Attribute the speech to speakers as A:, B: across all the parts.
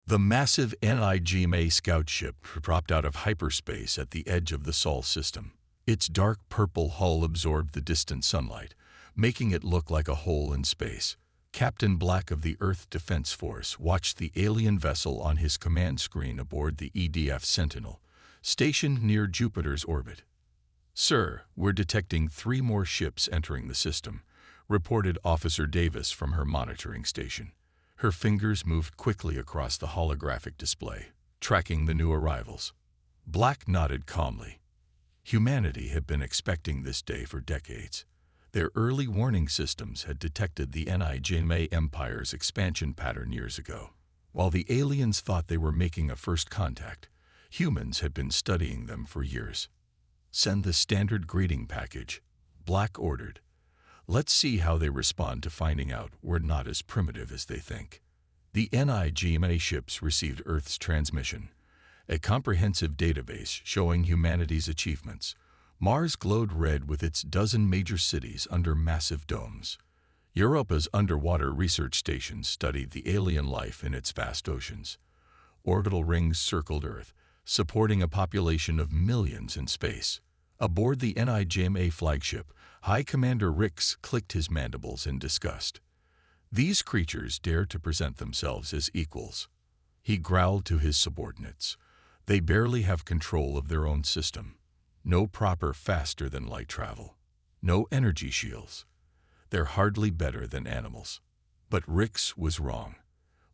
A: The massive NIGMA scout ship dropped out of hyperspace at the edge of the Sol system. Its dark purple hull absorbed the distant sunlight, making it look like a hole in space. Captain Black of the Earth Defense Force watched the alien vessel on his command screen aboard the EDF Sentinel, stationed near Jupiter's orbit. "Sir, we're detecting 3 more ships entering the system," reported Officer Davis from her monitoring station. Her fingers moved quickly across the holographic display, tracking the new arrivals. Black nodded calmly. Humanity had been expecting this day for decades. Their early warning systems had detected the NIGMA Empire's expansion pattern years ago. While the aliens thought they were making a first contact, humans had been studying them for years. "Send the standard greeting package," Black ordered. "Let's see how they respond to finding out we're not as primitive as they think." The NIGMA ships received Earth's transmission, a comprehensive database showing humanity's achievements. Mars glowed red with its dozen major cities under massive domes. Europa's underwater research station studied the alien life in its vast oceans. Orbital rings circled Earth, supporting a population of millions in space. Aboard the NIGMA flagship, High Commander Rix clicked his mandibles in disgust. These creatures dare to present themselves as equals. He growled to his subordinates. They barely have control of their own system. No proper faster-than-light travel. No energy shields. They're hardly better than animals. But Rix was wrong.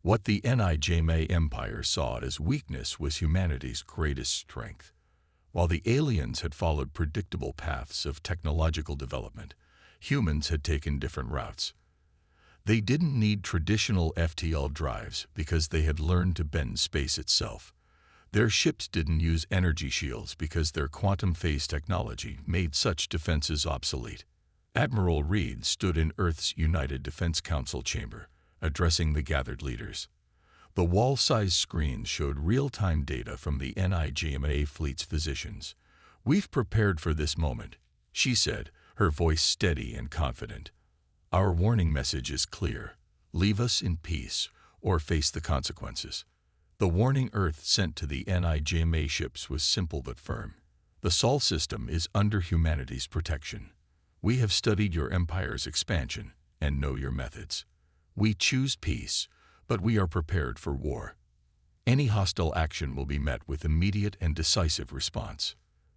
A: What the NIGMA Empire saw as weakness was humanity's greatest strength. While the aliens had followed predictable paths of technological development, humans had taken different routes. They didn't need traditional FTL drives because they had learned to bend space itself. Their ships didn't use energy shields because their quantum phase technology made such defenses obsolete. Admiral Reed stood in Earth's United Defense Council chamber, addressing the gathered leaders. The wall-sized screens showed real-time data from the NIGMA fleet's physicians. "We've prepared for this moment," she said, her voice steady and confident. "Our warning message is clear. Leave us in peace or face the consequences." The warning Earth sent to the NIGMA ships was simple but firm. "The Sol system is under humanity's protection. We have studied your empire's expansion and know your methods. We choose peace, but we are prepared for war. Any hostile action will be met with immediate and decisive response."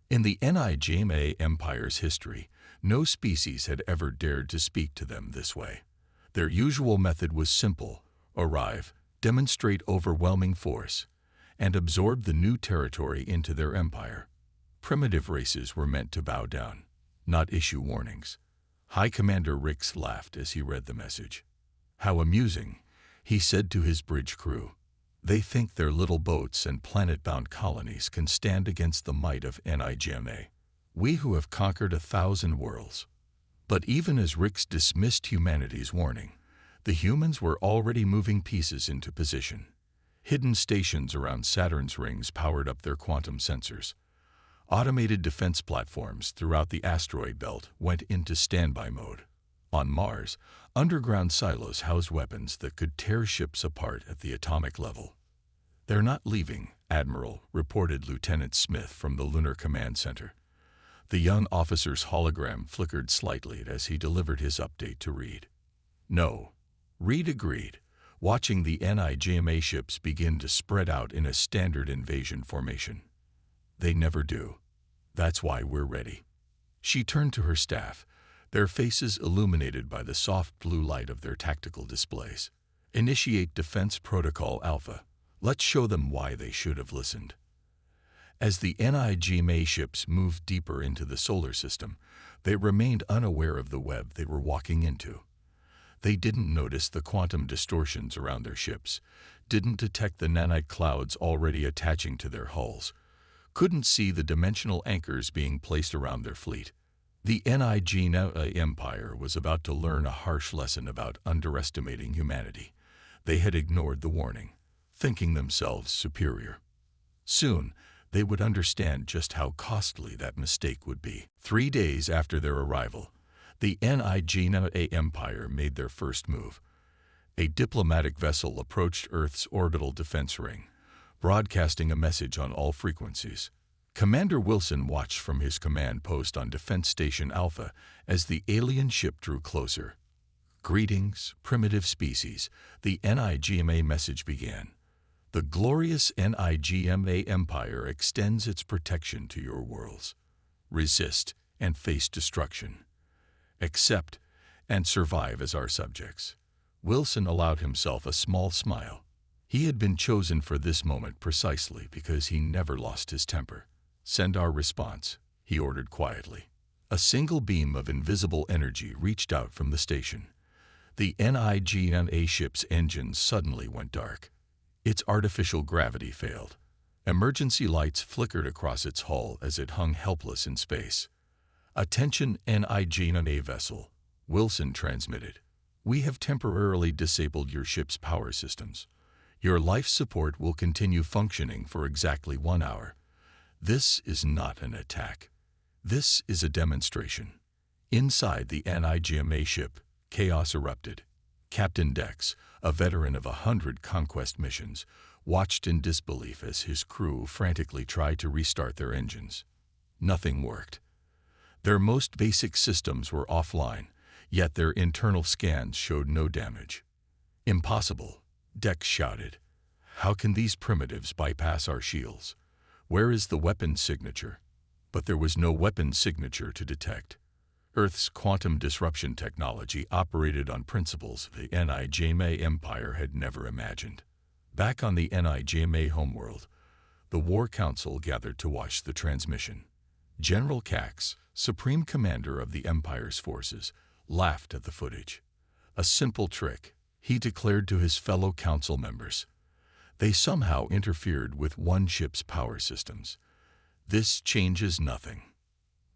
A: In the NIGMA Empire's history, no species had ever dared to speak to them this way. Their usual method was simple: arrive, demonstrate overwhelming force, and absorb the new territory into their empire. Primitive races were meant to bow down, not issue warnings. High Commander Rix laughed as he read the message. "How amusing," he said to his bridge crew. "They think their little boats and planet-bound colonies can stand against the might of NIGMA. We who have conquered 1,000 worlds." But even as Rix dismissed humanity's warning, the humans were already moving pieces into position. Hidden stations around Saturn's rings powered up their quantum sensors. Automated defense platforms throughout the asteroid belt went into standby mode. On Mars, underground silos housed weapons that could tear ships apart at the atomic level. "They're not leaving, Admiral," reported Lieutenant Smith from the Lunar Command Center. The young officer's hologram flickered slightly as he delivered his update to Reed. "No," Reed agreed, watching the NIGMA ships begin to spread out in a standard invasion formation. "They never do. That's why we're ready." She turned to her staff, their faces illuminated by the soft blue light of their tactical displays. "Initiate Defense Protocol Alpha. Let's show them why they should have listened." As the NIGMA ships moved deeper into the solar system, they remained unaware of the web they were walking into. They didn't notice the quantum distortions around their ships, didn't detect the nanite clouds already attaching to their hulls, couldn't see the dimensional anchors being placed around their fleet. The NIGMA Empire was about to learn a harsh lesson about underestimating humanity. They had ignored the warning, thinking themselves superior. Soon, they would understand just how costly that mistake would be. 3 days after their arrival, the NIGMA Empire made their first move. a diplomatic vessel approached Earth's orbital defense ring, broadcasting a message on all frequencies. Commander Wilson watched from his command post on Defense Station Alpha as the alien ship drew closer. "Greetings, primitive species," the NIGMA message began. "The glorious NIGMA Empire extends its protection to your worlds. Resist and face destruction. Accept and survive as our subjects." Wilson allowed himself a small smile. He had been chosen for this moment precisely because he never lost his temper. "Send our response," he ordered quietly. A single beam of invisible energy reached out from the station. The NIGMA ship's engines suddenly went dark. Its artificial gravity failed. Emergency lights flickered across its hull as it hung helpless in space. "Attention NIGMA vessel," Wilson transmitted. "We have temporarily disabled your ship's power systems. Your life support will continue functioning for exactly 1 hour. This is not an attack. This is a demonstration." Inside the NIGMA ship, chaos erupted. Captain Dex, a veteran of 100 conquest missions, watched in disbelief as his crew frantically tried to restart their engines. Nothing worked. Their most basic systems were offline, yet their internal scans showed no damage. "Impossible," Dex shouted. "How can these primitives bypass our shields? Where is the weapon signature?" But there was no weapon signature to detect. Earth's quantum disruption technology operated on principles the NIGMA Empire had never imagined. Back on the NIGMA homeworld, the War Council gathered to watch the transmission. General Cax, Supreme Commander of the Empire's forces, laughed at the footage. "A simple trick," he declared to his fellow council members. "They somehow interfered with one ship's power systems. This changes nothing."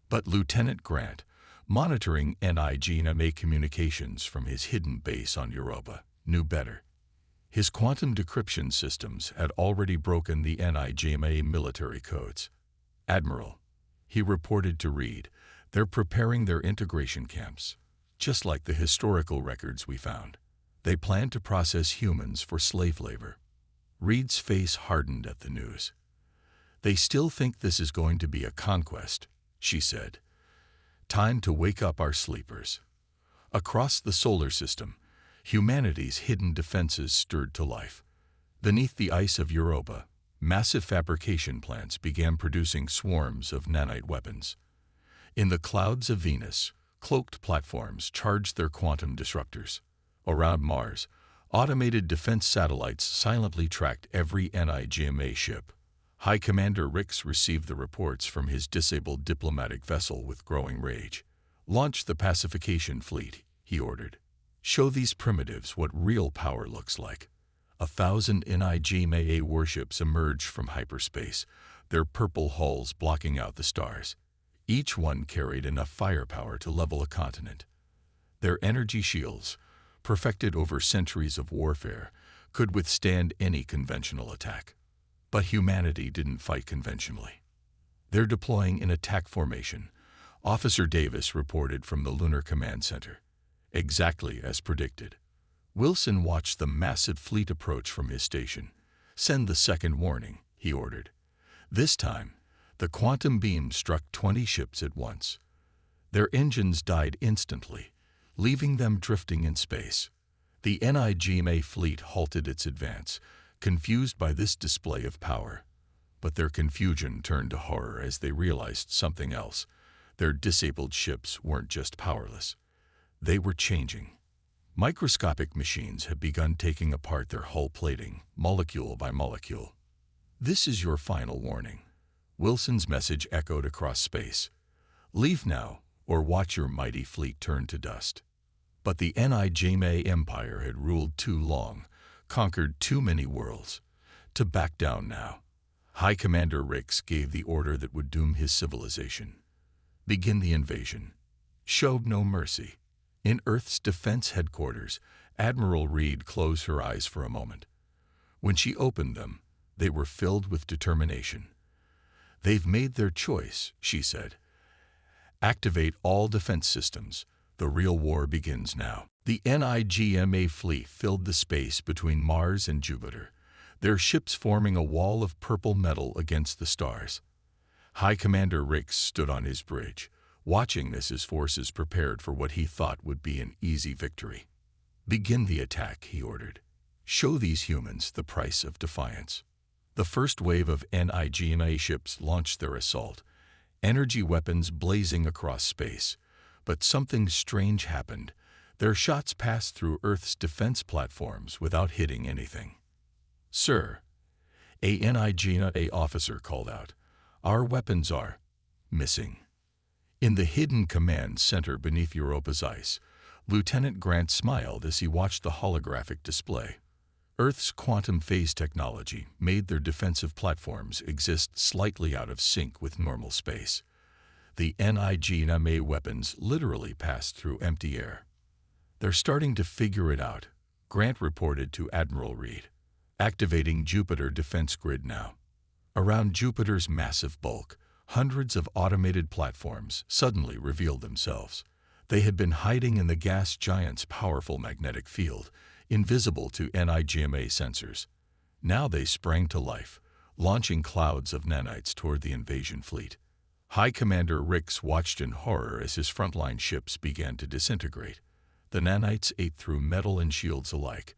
A: But Lieutenant Grant, monitoring NIGMA communications from his hidden base on Europa, knew better. His quantum decryption systems had already broken the NIGMA military codes. "Admiral," he reported to Reed, "they're preparing their integration camps, just like the historical records we found. They plan to process humans for slave labor." Reed's face hardened at the news. "They still think this is going to be a conquest," she said. "Time to wake up our sleepers." Across the solar system, humanity's hidden defenses stirred to life. Beneath the ice of Europa, massive fabrication plants began producing swarms of nanite weapons. In the clouds of Venus, cloaked platforms charged their quantum disruptors. Around Mars, automated defense satellites silently tracked every NIGMA ship. High Commander Rix received the reports from his disabled diplomatic vessel with growing rage. "Launch the pacification fleet," he ordered. "Show these primitives what real power looks like." 1,000 NIGMA warships emerged from hyperspace, their purple hulls blocking out the stars. Each one carried enough firepower to level a continent. Their energy shields, perfected over centuries of warfare, could withstand any conventional attack. But humanity didn't fight conventionally. "They're deploying in attack formation," Officer Davis reported from the Lunar Command Center. Exactly as predicted. Wilson watched the massive fleet approach from his station. "Send the second warning," he ordered. This time, the quantum beam struck 20 ships at once. Their engines died instantly, leaving them drifting in space. The NIGMA fleet halted its advance, confused by this display of power. But their confusion turned to horror as they realized something else. Their disabled ships weren't just powerless. They were changing. Microscopic machines had begun taking apart their hull plating, molecule by molecule. "This is your final warning." Wilson's message echoed across space. "Leave now, or watch your mighty fleet turn to dust." But the NIGMA Empire had ruled too long, conquered too many worlds, to back down now. High Commander Rix gave the order that would doom his civilization. "Begin the invasion. Show no mercy." In Earth's defense headquarters, Admiral Reed closed her eyes for a moment. When she opened them, they were filled with determination. "They've made their choice," she said. "Activate all defense systems. The real war begins now." The NIGMA fleet filled the space between Mars and Jupiter, their ships forming a wall of purple metal against the stars. High Commander Rix stood on his bridge, watching as his forces prepared for what he thought would be an easy victory. "Begin the attack," he ordered. "Show these humans the price of defiance." The first wave of NIGMA ships launched their assault, energy weapons blazing across space. But something strange happened. Their shots passed through Earth's defense platforms without hitting anything. "Sir," a NIGMA officer called out, "our weapons are missing." In the hidden command center beneath Europa's ice, Lieutenant Grant smiled as he watched the holographic display. Earth's quantum phase technology made their defensive platforms exist slightly out of sync with normal space. The NIGMA weapons literally passed through empty air. "They're starting to figure it out," Grant reported to Admiral Reed. "Activating Jupiter defense grid now." Around Jupiter's massive bulk, hundreds of automated platforms suddenly revealed themselves. They had been hiding in the gas giant's powerful magnetic field, invisible to NIGMA sensors. Now they sprang to life, launching clouds of nanites toward the invasion fleet. High Commander Rix watched in horror as his frontline ships began to disintegrate. The nanites ate through metal and shields alike,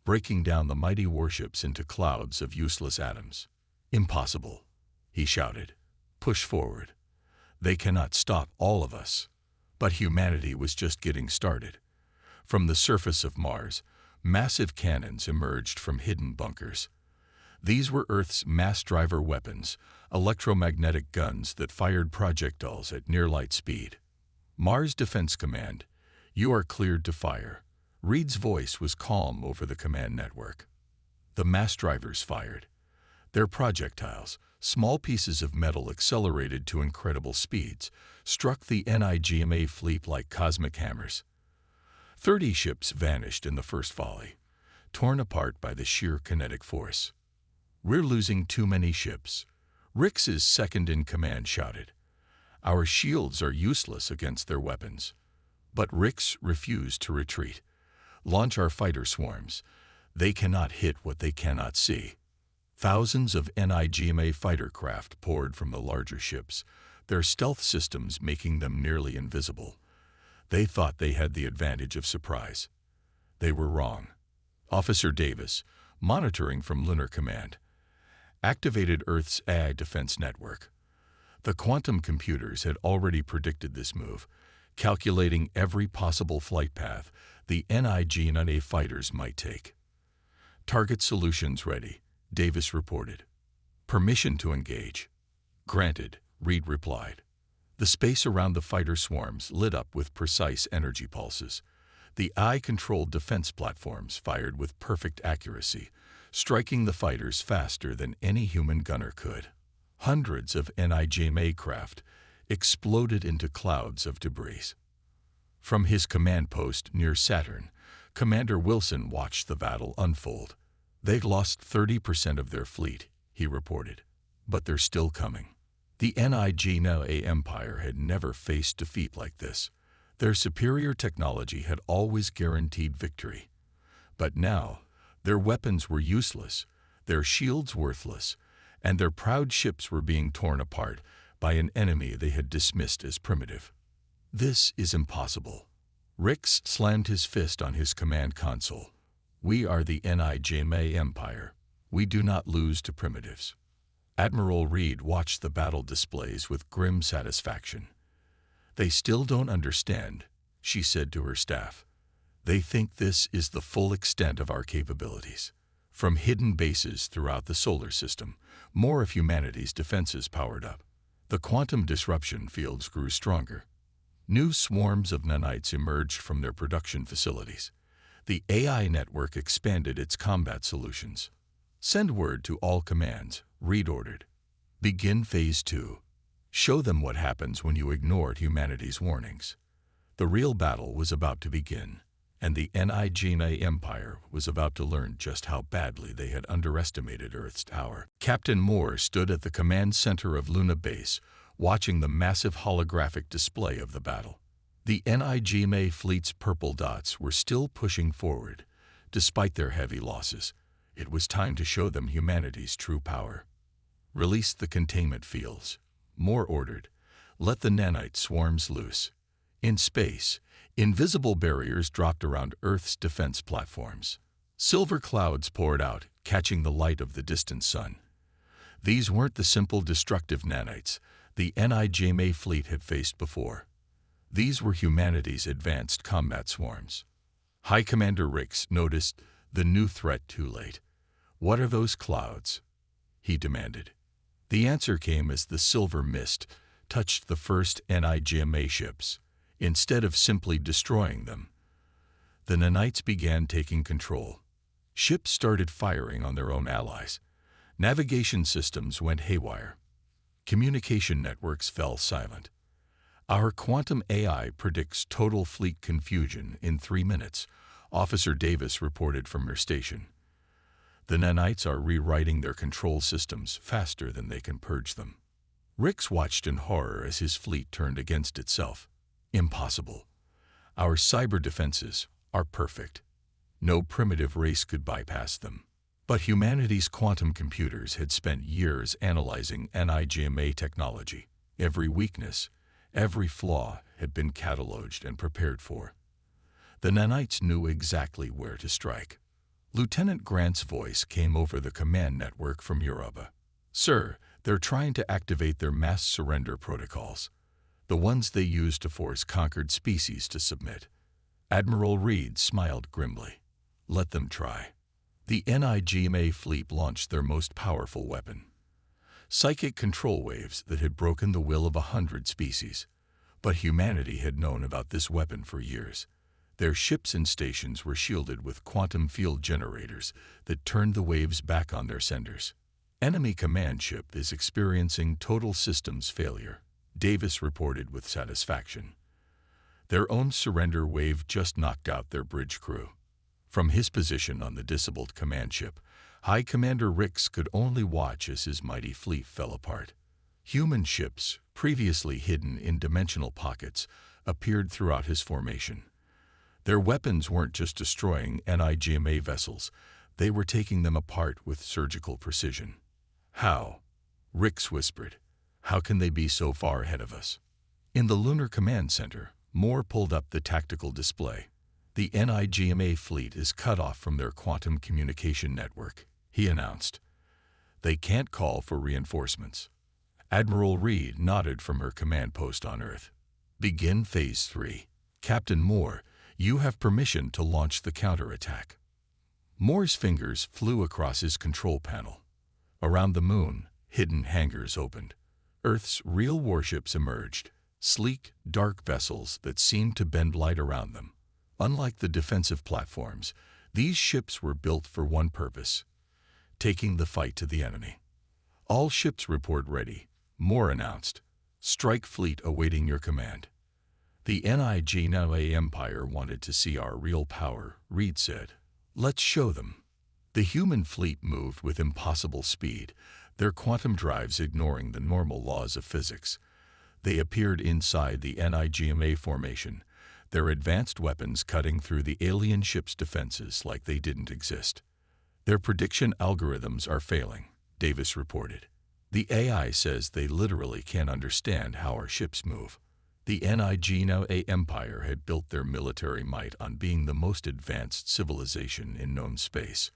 A: breaking down the mighty warships into clouds of useless atoms. "Impossible," he shouted. "Push forward. They cannot stop all of us." But humanity was just getting started. From the surface of Mars, massive cannons emerged from hidden bunkers. These were Earth's mass driver weapons, electromagnetic guns that fired projectiles at near-light speed. "Mars Defense Command, you are cleared to fire." Reed's voice was calm over the command network. The mass drivers fired. Their projectiles, small pieces of metal accelerated to incredible speeds, struck the NIGMA fleet like cosmic hammers. 30 ships vanished in the first volley, torn apart by the sheer kinetic force. "We're losing too many ships," Rix's second-in-command shouted. "Our shields are useless against their weapons." But Rix refused to retreat. "Launch our fighter swarms. They cannot hit what they cannot see." Thousands of NIGMA fighter craft poured from the larger ships, their stealth systems making them nearly invisible. They thought they had the advantage of surprise. They were wrong. Officer Davis, monitoring from Lunar Command, activated Earth's AI defense network. The quantum computers had already predicted this move, calculating every possible flight path the NIGMA fighters might take. "Target solutions ready," Davis reported. "Permission to engage." "Granted," Reed replied. The space around the fighter swarms lit up with precise energy pulses. The eye-controlled defense platforms fired with perfect accuracy, striking the fighters faster than any human gunner could. Hundreds of NIGMA craft exploded into clouds of debris. From his command post near Saturn, Commander Wilson watched the battle unfold. "They'd lost 30% of their fleet," he reported, "but they're still coming." The NIGMA Empire had never faced defeat like this. Their superior technology had always guaranteed victory. But now, their weapons were useless, their shields worthless, and their proud ships were being torn apart by an enemy they had dismissed as primitive. "This is impossible." Rix slammed his fist on his command console. "We are the NIGMA Empire. We do not lose to primitives." Admiral Reed watched the battle displays with grim satisfaction. "They still don't understand," she said to her staff. "They think this is the full extent of our capabilities." From hidden bases throughout the solar system, more of humanity's defenses powered up. The quantum disruption fields grew stronger. New swarms of nanites emerged from their production facilities. The AI network expanded its combat solutions. "Send word to all commands," Reed ordered. "Begin Phase 2. Show them what happens when you ignored humanity's warnings." The real battle was about to begin, and the NIGMA Empire was about to learn just how badly they had underestimated Earth's power. Captain Moore stood at the command center of Luna Base, watching the massive holographic display of the battle. The NIGMA fleet's purple dots were still pushing forward, despite their heavy losses. It was time to show them humanity's true power. Release the containment fields. Moore ordered. Let the nanite swarms loose. In space, invisible barriers dropped around Earth's defense platforms. Silver clouds poured out, catching the light of the distant sun. These weren't the simple destructive nanites the NIGMA fleet had faced before. These were humanity's advanced combat swarms. High Commander Rix noticed the new threat too late. "What are those clouds?" he demanded. The answer came as the silver mist touched the first NIGMA ships. Instead of simply destroying them, the nanites began taking control. Ships started firing on their own allies. Navigation systems went haywire. Communication networks fell silent. "Our quantum AI predicts total fleet confusion in 3 minutes," Officer Davis reported from her station. "The nanites are rewriting their control systems faster than they can purge them." Rix watched in horror as his fleet turned against itself. "Impossible. Our cyber defenses are perfect. No primitive race could bypass them." But humanity's quantum computers had spent years analyzing NIGMA technology. Every weakness, every flaw had been cataloged and prepared for. The nanites knew exactly where to strike. Lieutenant Grant's voice came over the command network from Europa. "Sir, they're trying to activate their mass surrender protocols, the ones they use to force conquered species to submit." Admiral Reed smiled grimly. "Let them try." The NIGMA fleet launched their most powerful weapon. Psychic control waves that had broken the will of 100 species. But humanity had known about this weapon for years. Their ships and stations were shielded with quantum field generators that turned the waves back on their senders. "Enemy command ship is experiencing total systems failure," Davis reported with satisfaction. Their own surrender wave just knocked out their bridge crew. From his position on the disabled command ship, High Commander Rix could only watch as his mighty fleet fell apart. Human ships, previously hidden in dimensional pockets, appeared throughout his formation. Their weapons weren't just destroying NIGMA vessels, they were taking them apart with surgical precision. "How?" Rix whispered. "How can they be so far ahead of us?" In the Lunar Command Center, Moore pulled up the tactical display. "The NIGMA fleet is cut off from their quantum communication network," he announced. "They can't call for reinforcements." Admiral Reed nodded from her command post on Earth. "Begin Phase 3. Captain Moore, you have permission to launch the counterattack." Moore's fingers flew across his control panel. Around the moon, hidden hangars opened. Earth's real warships emerged, sleek, dark vessels that seemed to bend light around them. Unlike the defensive platforms, these ships were built for one purpose: taking the fight to the enemy. "All ships report ready," Moore announced. "Strike fleet awaiting your command." "The NIGMA Empire wanted to see our real power," Reed said. "Let's show them." The human fleet moved with impossible speed, their quantum drives ignoring the normal laws of physics. They appeared inside the NIGMA formation, their advanced weapons cutting through the alien ship's defenses like they didn't exist. "Their prediction algorithms are failing," Davis reported. "The AI says they literally can't understand how our ships move." The NIGMA Empire had built their military might on being the most advanced civilization in known space,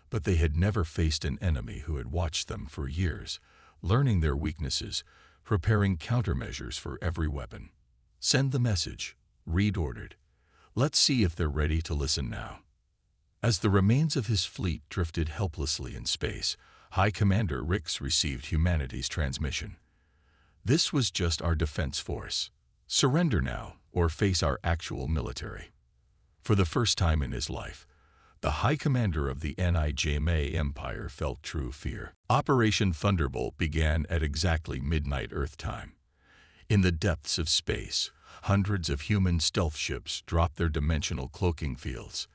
A: but they had never faced an enemy who had watched them for years, learning their weaknesses, preparing countermeasures for every weapon. "Send the message," Reed ordered. "Let's see if they're ready to listen now." As the remains of his fleet drifted helplessly in space, High Commander Rix received humanity's transmission. "This was just our defense force. Surrender now, or face our actual military." For the first time in his life, the High Commander of the NIGMA Empire felt true fear. Operation Thunderbolt began at exactly midnight Earth time. In the depths of space, hundreds of human stealth ships dropped their dimensional cloaking fields.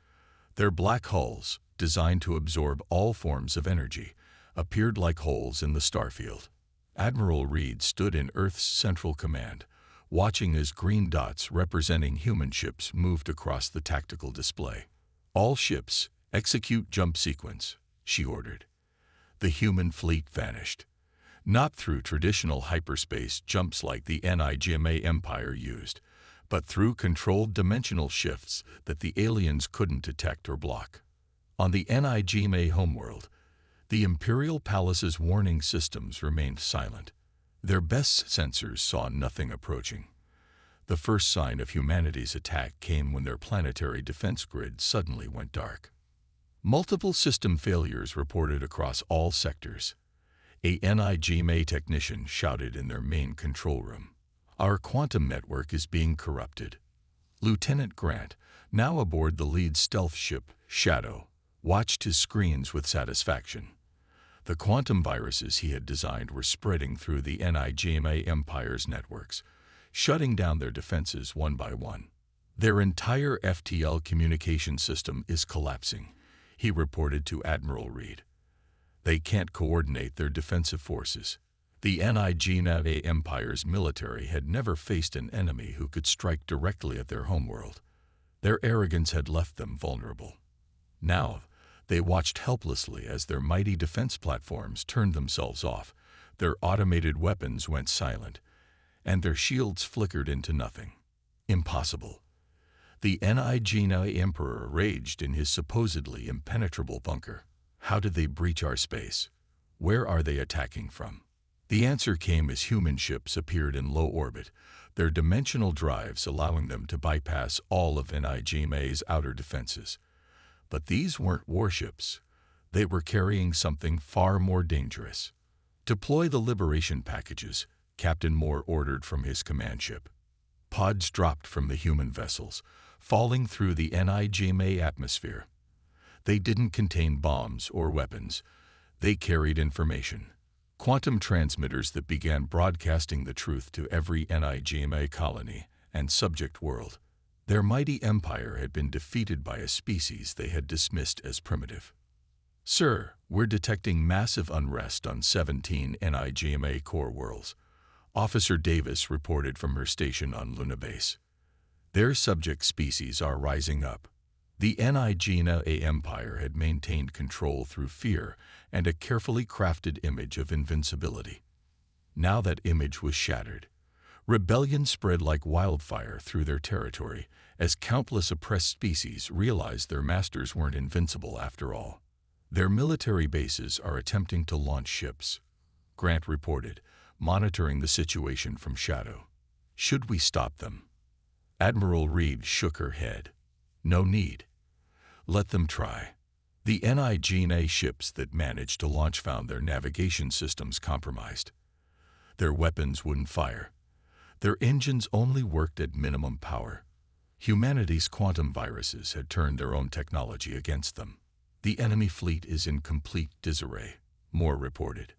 A: Their black hulls, designed to absorb all forms of energy, appeared like holes in the starfield. Admiral Reed stood in Earth's Central Command, watching as green dots representing human ships moved across the tactical display. "All ships, execute jump sequence," she ordered. The human fleet vanished. Not through traditional hyperspace jumps like the NIGMA Empire used, but through controlled dimensional shifts that the aliens couldn't detect or block. On the NIGMA homeworld, the Imperial Palace's warning systems remained silent. Their best sensors saw nothing approaching. The first sign of humanity's attack came when their planetary defense grid suddenly went dark. Multiple system failures reported across all sectors. A NIGMA technician shouted in their main control room, "Our quantum network is being corrupted." Lieutenant Grant, now aboard the lead stealth ship, Shadow, watched his screens with satisfaction. The quantum viruses he had designed were spreading through the NIGMA Empire's networks, shutting down their defenses one by one. "Their entire FTL communication system is collapsing," he reported to Admiral Reed. "They can't coordinate their defensive forces." The NIGMA Empire's military had never faced an enemy who could strike directly at their homeworld. Their arrogance had left them vulnerable. Now, they watched helplessly as their mighty defense platforms turned themselves off, their automated weapons went silent, and their shields flickered into nothing. Impossible. The NIGMA Emperor raged in his supposedly impenetrable bunker. How did they breach our space? Where are they attacking from? The answer came as human ships appeared in low orbit, their dimensional drives allowing them to bypass all of NIGMA's outer defenses. But these weren't warships. They were carrying something far more dangerous. "Deploy the liberation packages," Captain Moore ordered from his command ship. Pods dropped from the human vessels, falling through the NIGMA atmosphere. They didn't contain bombs or weapons. They carried information. Quantum transmitters that began broadcasting the truth to every NIGMA colony and subject world. Their mighty empire had been defeated by a species they had dismissed as primitive. "Sir, we're detecting massive unrest on 17 NIGMA core worlds," Officer Davis reported from her station on Luna Base. "Their subject species are rising up." The NIGMA Empire had maintained control through fear and a carefully crafted image of invincibility. Now that image was shattered. Rebellion spread like wildfire through their territory as countless oppressed species realized their masters weren't invincible after all. "Their military bases are attempting to launch ships," Grant reported, monitoring the situation from Shadow. "Should we stop them?" Admiral Reed shook her head. "No need. Let them try." The NIGMA ships that managed to launch found their navigation systems compromised. Their weapons wouldn't fire. Their engines only worked at minimum power. Humanity's quantum viruses had turned their own technology against them. "The enemy fleet is in complete disarray," Moore reported.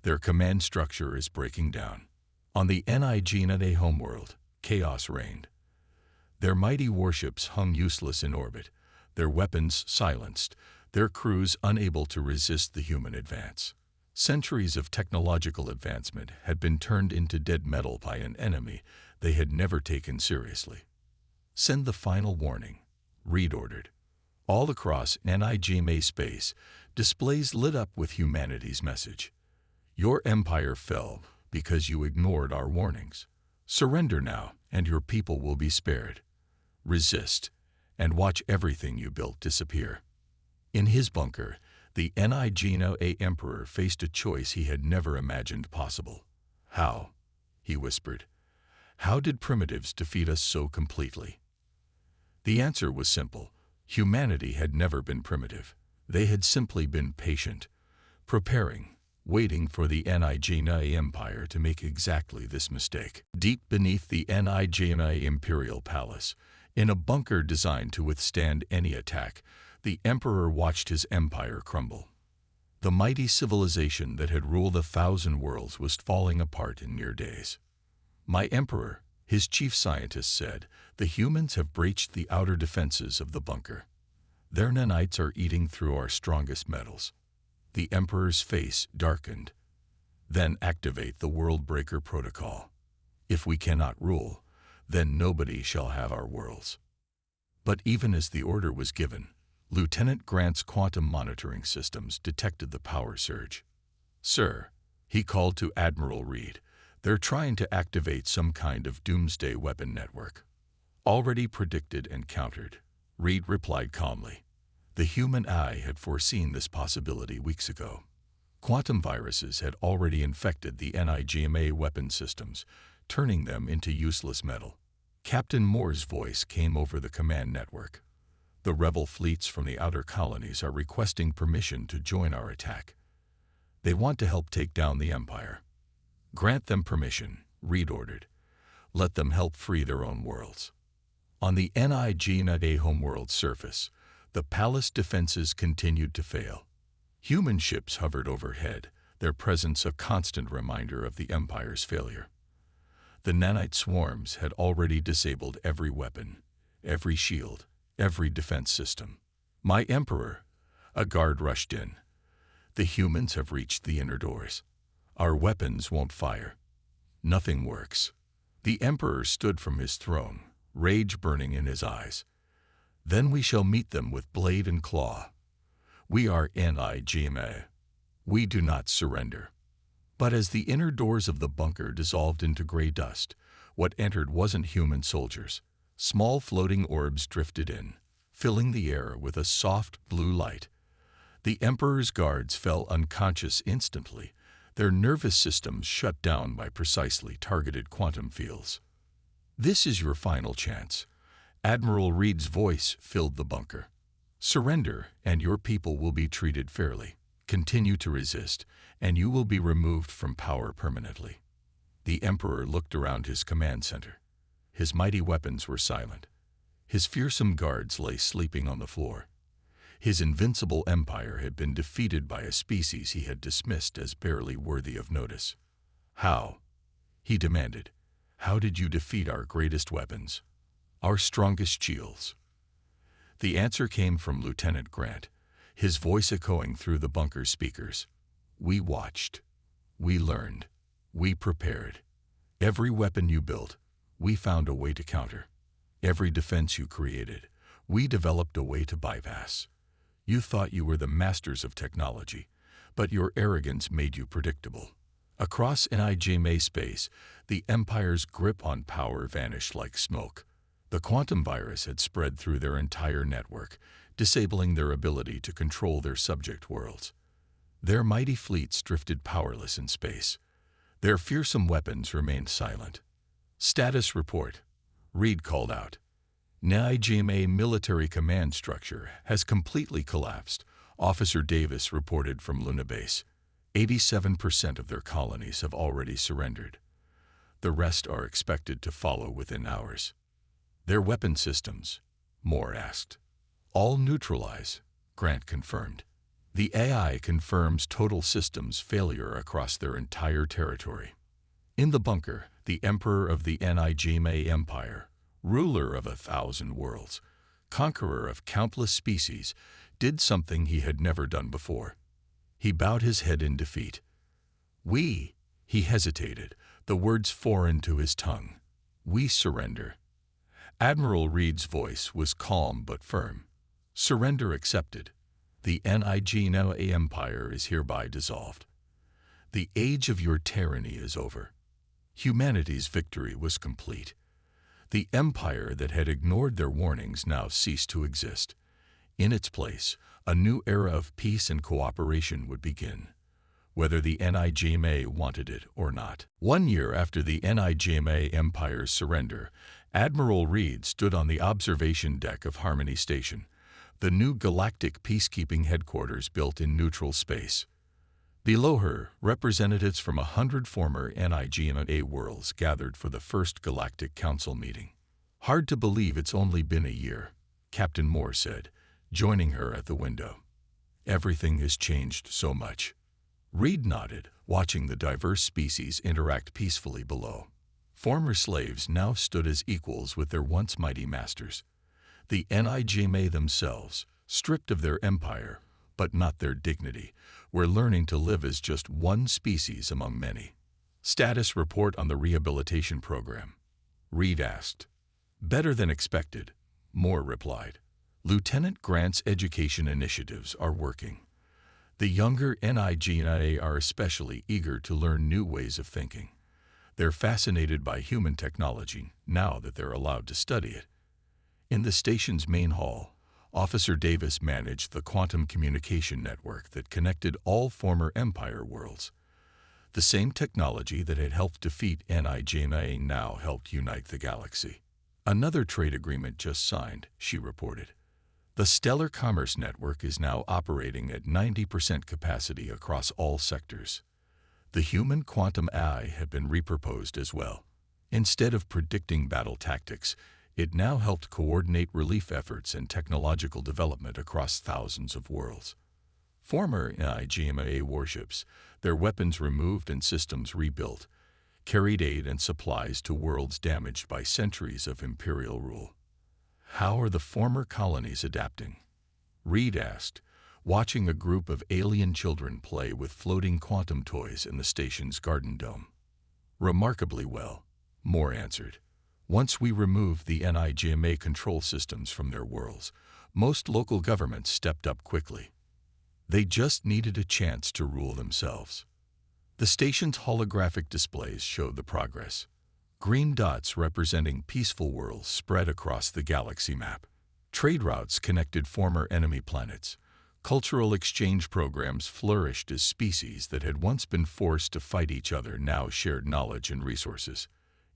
A: "Their command structure is breaking down." On the NIGMA homeworld, chaos reigned. Their mighty warships hung useless in orbit, their weapons silenced, their crews unable to resist the human advance. Centuries of technological advancement had been turned into dead metal by an enemy they had never taken seriously. "Send the final warning," Reed ordered. All across NIGMA space, displays lit up with humanity's message. "Your empire fell because you ignored our warnings. Surrender now, and your people will be spared. Resist, and watch everything you built disappear." In his bunker, the NIGMA Emperor faced a choice he had never imagined possible. "How?" he whispered. "How did primitives defeat us so completely?" The answer was simple. Humanity had never been primitive. They had simply been patient, preparing, waiting for the NIGMA Empire to make exactly this mistake. Deep beneath the NIGMA Imperial Palace, in a bunker designed to withstand any attack, the Emperor watched his empire crumble. The mighty civilization that had ruled 1,000 worlds was falling apart in mere days. "My Emperor," his chief scientist said, "the humans have breached the outer defenses of the bunker. Their nanites are eating through our strongest metals." The Emperor's face darkened. "Then activate the World Breaker Protocol." If we cannot rule, then nobody shall have our worlds. But even as the order was given, Lieutenant Grant's quantum monitoring systems detected the power surge. "Sir," he called to Admiral Reed, "they're trying to activate some kind of doomsday weapon network." "Already predicted and countered," Reed replied calmly. The human eye had foreseen this possibility weeks ago. Quantum viruses had already infected the NIGMA weapon systems, turning them into useless metal. Captain Moore's voice came over the command network. "The rebel fleets from the outer colonies are requesting permission to join our attack. They want to help take down the Empire." "Grant them permission," Reed ordered. "Let them help free their own worlds." On the NIGMA homeworld surface, the palace defenses continued to fail. Human ships hovered overhead, their presence a constant reminder of the Empire's failure. The nanite swarms had already disabled every weapon, every shield, every defense system. "My Emperor!" A guard rushed in. "The humans have reached the inner doors. Our weapons won't fire. Nothing works." The Emperor stood from his throne, rage burning in his eyes. "Then we shall meet them with blade and claw. We are NIGMA. We do not surrender." But as the inner doors of the bunker dissolved into gray dust, what entered wasn't human soldiers. Small floating orbs drifted in, filling the air with a soft blue light. The Emperor's guards fell unconscious instantly, their nervous systems shut down by precisely targeted quantum fields. "This is your final chance." Admiral Reed's voice filled the bunker. "Surrender, and your people will be treated fairly. Continue to resist, and you will be removed from power permanently." The Emperor looked around his command center. His mighty weapons were silent. His fearsome guards lay sleeping on the floor. His invincible empire had been defeated by a species he had dismissed as barely worthy of notice. "How?" he demanded. "How did you defeat our greatest weapons, our strongest shields?" The answer came from Lieutenant Grant, his voice echoing through the bunker speakers. "We watched. We learned. We prepared. Every weapon you built, we found a way to counter. Every defense you created, we developed a way to bypass. You thought you were the masters of technology, but your arrogance made you predictable." Across NIGMA space, the Empire's grip on power vanished like smoke. The quantum virus had spread through their entire network, disabling their ability to control their subject worlds. Their mighty fleets drifted powerless in space. Their fearsome weapons remained silent. "Status report," Reed called out. "NIGMA military command structure has completely collapsed," Officer Davis reported from Luna Base. 87% of their colonies have already surrendered. The rest are expected to follow within hours. "Their weapon systems?" Moore asked. "All neutralize," Grant confirmed. "The AI confirms total systems failure across their entire territory." In the bunker, the Emperor of the NIGMA Empire, ruler of 1,000 worlds, conqueror of countless species, did something he had never done before. He bowed his head in defeat. "We," he hesitated, the words foreign to his tongue. "We surrender." Admiral Reed's voice was calm but firm. "Surrender accepted. The NIGMA Empire is hereby dissolved. The age of your tyranny is over." Humanity's victory was complete. The empire that had ignored their warnings now ceased to exist. In its place, a new era of peace and cooperation would begin, whether the NIGMA wanted it or not. 1 year after the NIGMA Empire's surrender, Admiral Reed stood on the observation deck of Harmony Station, the new galactic peacekeeping headquarters built in neutral space. Below her, representatives from 100 former NIGMA worlds gathered for the first Galactic Council meeting. "Hard to believe it's only been a year," Captain Moore said, joining her at the window. "Everything has changed so much." Reed nodded, watching the diverse species interact peacefully below. Former slaves now stood as equals with their once mighty masters. The NIGMA themselves, stripped of their empire, but not their dignity, were learning to live as just one species among many. Status report on the rehabilitation program. Reed asked. Better than expected, Moore replied. Lieutenant Grant's education initiatives are working. The younger NIGMA are especially eager to learn new ways of thinking. They're fascinated by human technology now that they're allowed to study it. In the station's main hall, Officer Davis managed the quantum communication network that connected all former Empire worlds. The same technology that had helped defeat NIGMA now helped unite the galaxy. Another trade agreement just signed, she reported. The Stellar Commerce Network is now operating at 90% capacity across all sectors. The human quantum AI had been reproposed as well. Instead of predicting battle tactics, it now helped coordinate relief efforts and technological development across thousands of worlds. Former NIGMA warships, their weapons removed and systems rebuilt, carried aid and supplies to worlds damaged by centuries of imperial rule. How are the former colonies adapting? Reed asked, watching a group of alien children play with floating quantum toys in the station's garden dome. Remarkably well, Moore answered. Once we removed the NIGMA control systems from their worlds, most local governments stepped up quickly. They just needed a chance to rule themselves. The station's holographic displays showed the progress. Green dots representing peaceful worlds spread across the galaxy map. Trade routes connected former enemy planets. Cultural exchange programs flourished as species that had once been forced to fight each other now shared knowledge and resources.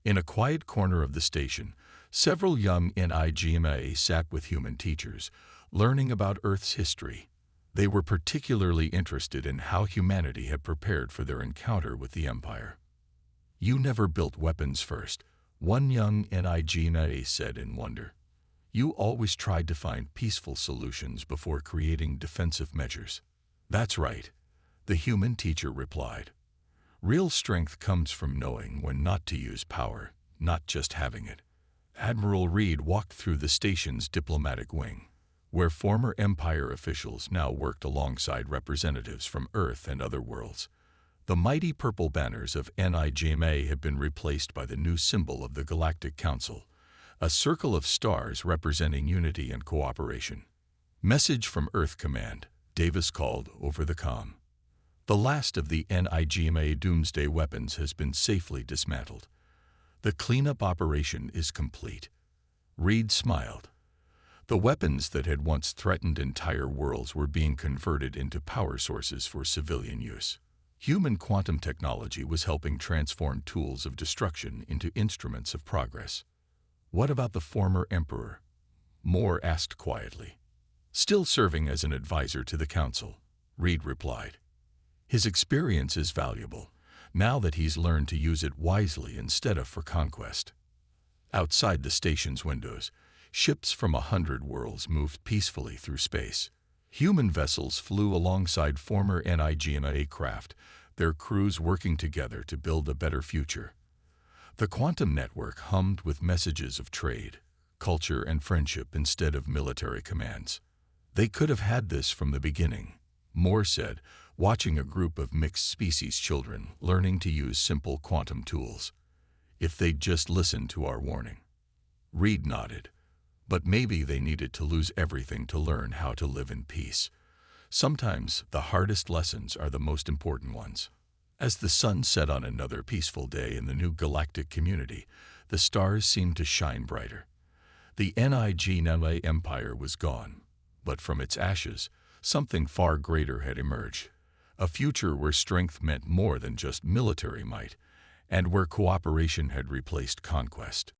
A: In a quiet corner of the station, several young NIGMA sat with human teachers, learning about Earth's history. They were particularly interested in how humanity had prepared for their encounter with the Empire. You never built weapons first, one young NIGMA said in wonder. You always tried to find peaceful solutions before creating defensive measures. That's right, the human teacher replied. Real strength comes from knowing when not to use power, not just having it. Admiral Reed walked through the station's diplomatic wing, where former Empire officials now worked alongside representatives from Earth and other worlds. The mighty purple banners of NIGMA had been replaced by the new symbol of the Galactic Council, a circle of stars representing unity and cooperation. Message from Earth Command, Davis called over the comm. The last of the NIGMA doomsday weapons has been safely dismantled. The cleanup operation is complete. Reed smiled. The weapons that had once threatened entire worlds were being converted into power sources for civilian use. Human quantum technology was helping transform tools of destruction into instruments of progress. What about the former emperor? Moore asked quietly. Still serving as an advisor to the council, Reed replied. His experience is valuable, now that he's learned to use it wisely instead of for conquest. Outside the station's windows, ships from 100 worlds moved peacefully through space. Human vessels flew alongside former NIGMA craft, their crews working together to build a better future. The quantum network hummed with messages of trade, culture, and friendship instead of military commands. They could have had this from the beginning, Moore said, watching a group of mixed-species children learning to use simple quantum tools. If they'd just listened to our warning. Reed nodded. But maybe they needed to lose everything to learn how to live in peace. Sometimes the hardest lessons are the most important ones. As the sun set on another peaceful day in the new galactic community, the stars seemed to shine brighter. The NIGMA Empire was gone, but from its ashes, something far greater had emerged. A future where strength meant more than just military might, and where cooperation had replaced conquest.